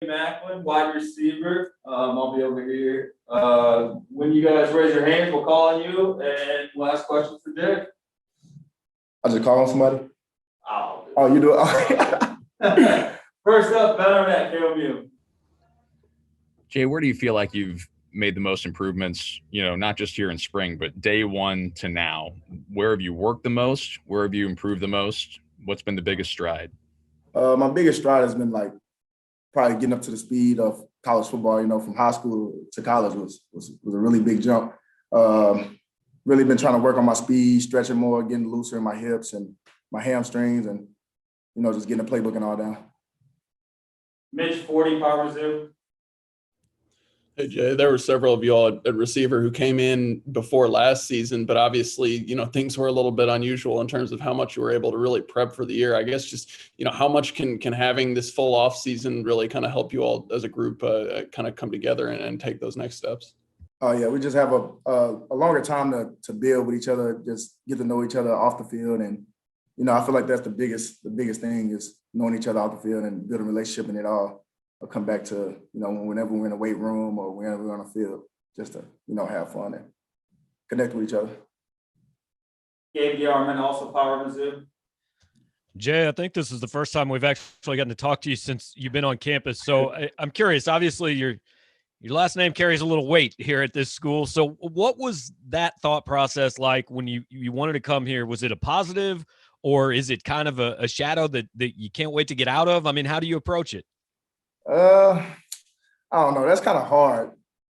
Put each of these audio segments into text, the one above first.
Maclin, wide receiver. I'll be over here. When you guys raise your hands, we'll call on you. And last question for Jay. I just call on somebody? Oh, you do it? First up, Ben Arnett, KMU. Jay, where do you feel like you've made the most improvements, not just here in spring, but day one to now? Where have you worked the most? Where have you improved the most? What's been the biggest stride? My biggest stride has been probably getting up to the speed of college football. From high school to college was a really big jump. Really been trying to work on my speed, stretching more, getting looser in my hips and my hamstrings, and just getting the playbook and all down. Mitch 40, Power Mizzou. Hey, Jay, there were several of y'all at receiver who came in before last season, but obviously, things were a little bit unusual in terms of how much you were able to really prep for the year. I guess just, how much can having this full off season really kind of help you all as a group kind of come together and take those next steps? Oh, yeah, we just have a longer time to build with each other, just get to know each other off the field. And, I feel like that's the biggest thing is knowing each other off the field and building a relationship, and it all will come back to, whenever we're in a weight room or whenever we're on the field, just to, have fun and connect with each other. Gabe Yarman, also Power Mizzou. Jay, I think this is the first time we've actually gotten to talk to you since you've been on campus. So I'm curious, obviously your last name carries a little weight here at this school. So what was that thought process like when you wanted to come here? Was it a positive, or is it kind of a shadow that you can't wait to get out of? I mean, how do you approach it? I don't know. That's kind of hard.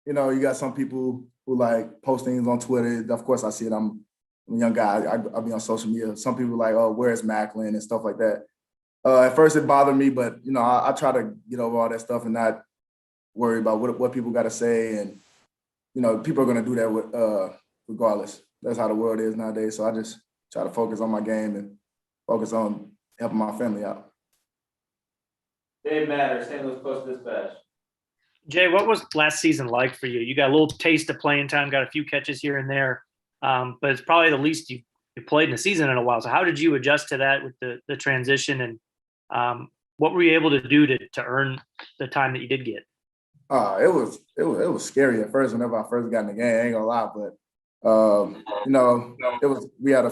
You got some people who post things on Twitter. Of course, I see it. I'm a young guy. I'll be on social media. Some people oh, where's Maclin and stuff like that. At first, it bothered me, but I try to get over all that stuff and not worry about what people got to say. And people are going to do that regardless. That's how the world is nowadays. So I just try to focus on my game and focus on helping my family out. Dave Matter, St. Louis Post-Dispatch. Jay, what was last season like for you? You got a little taste of playing time, got a few catches here and there, but it's probably the least you played in a season in a while. So how did you adjust to that with the transition, and what were you able to do to earn the time that you did get? It was scary at first whenever I first got in the game. I ain't gonna lie, but we had a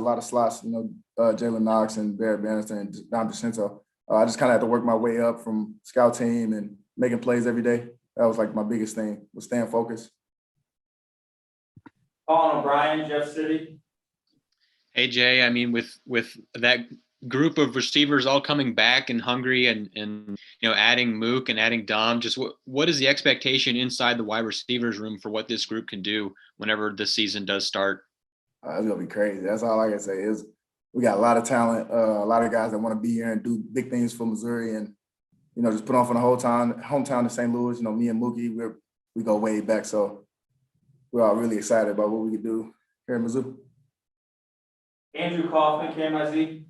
lot of slots. Jalen Knox and Barrett Bannister and Dom DeCenzo. I just kind of had to work my way up from scout team and making plays every day. That was my biggest thing, was staying focused. Colin O'Brien, Jeff City. Hey, Jay, I mean, with that group of receivers all coming back and hungry and adding Mook and adding Dom, just what is the expectation inside the wide receivers room for what this group can do whenever the season does start? It's going to be crazy. That's all I can say is we got a lot of talent, a lot of guys that want to be here and do big things for Missouri and, just put on for the whole hometown of St. Louis. Me and Mookie, we go way back. So we're all really excited about what we can do here in Mizzou. Andrew Kaufman, KMIZ.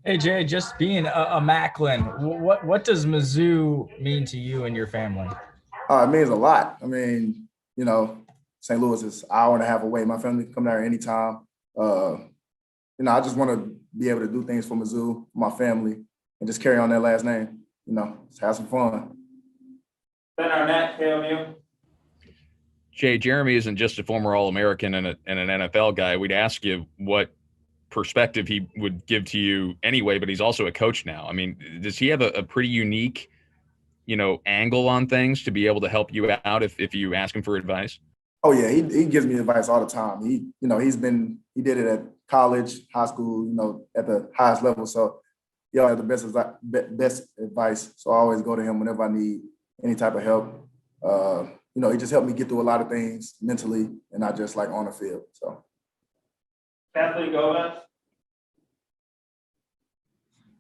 Hey, Jay, just being a Maclin, what does Mizzou mean to you and your family? It means a lot. I mean, St. Louis is an hour and a half away. My family can come there anytime. I just want to be able to do things for Mizzou, for my family, and just carry on that last name. Just have some fun. Ben Arnett, KMU. Jay, Jeremy isn't just a former All-American and an NFL guy. We'd ask you what perspective he would give to you anyway, but he's also a coach now. I mean, does he have a pretty unique, angle on things to be able to help you out if you ask him for advice? Oh yeah, he gives me advice all the time. He did it at college, high school, at the highest level. So he always have the best advice. So I always go to him whenever I need any type of help. He just helped me get through a lot of things mentally and not just on the field. So. Kathleen Gomez.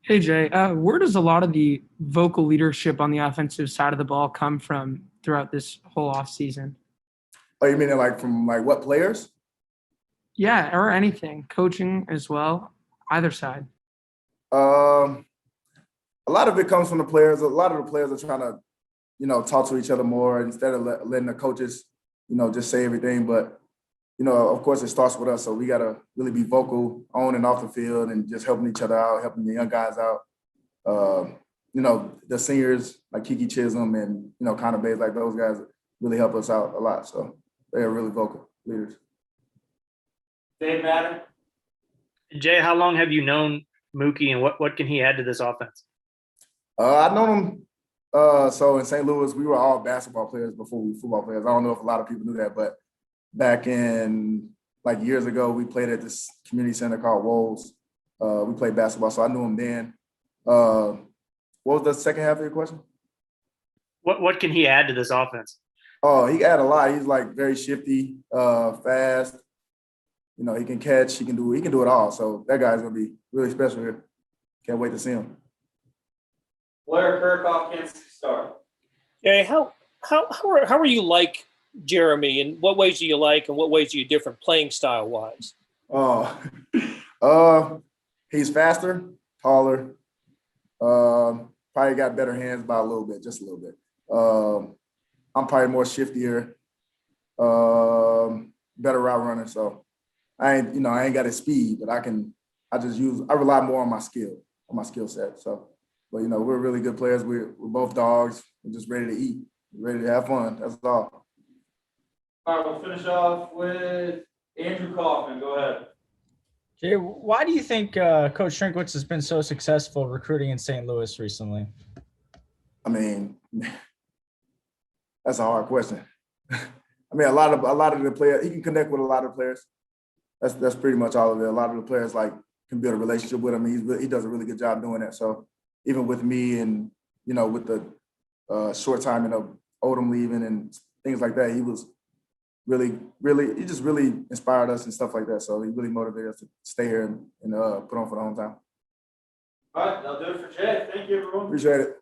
Hey, Jay, where does a lot of the vocal leadership on the offensive side of the ball come from throughout this whole offseason? Oh, you mean from what players? Yeah, or anything, coaching as well, either side. A lot of it comes from the players. A lot of the players are trying to, talk to each other more instead of letting the coaches, just say everything. But, of course, it starts with us. So we got to really be vocal on and off the field and just helping each other out, helping the young guys out. you know, the seniors like Kiki Chisholm and, you know, Connor Bates, like those guys really help us out a lot. So they're really vocal leaders. Dave Madden. Jay, how long have you known Mookie, and what can he add to this offense? I've known him. So in St. Louis, we were all basketball players before we were football players. I don't know if a lot of people knew that, but back in like years ago, we played at this community center called Wolves. We played basketball, so I knew him then. What was the second half of your question? What can he add to this offense? Oh, he got a lot. He's like very shifty, fast. You know, he can catch. He can do it all. So that guy's gonna be really special here. Can't wait to see him. Blair Kirkhoff, Kansas City Star. Jay, how are you like Jeremy? In what ways do you like, and what ways are you different playing style wise? Oh, he's faster, taller. Probably got better hands by a little bit, just a little bit. I'm probably more shiftier, better route runner. So I ain't got his speed, but I rely more on my skill set. So, but you know, we're really good players. We're both dogs. We're just ready to eat, ready to have fun. That's all. All right, we'll finish off with Andrew Kaufman. Go ahead. Jay, why do you think Coach Trinkwitz has been so successful recruiting in St. Louis recently? I mean, that's a hard question. I mean, a lot of the players, he can connect with a lot of players. That's pretty much all of it. A lot of the players can build a relationship with him. He does a really good job doing that. So even with me and, you know, with the short timing of Odom leaving and things like that, he was he just really inspired us and stuff like that. So he really motivated us to stay here and put on for the hometown. All right, that'll do it for Jay. Thank you, everyone. Appreciate it.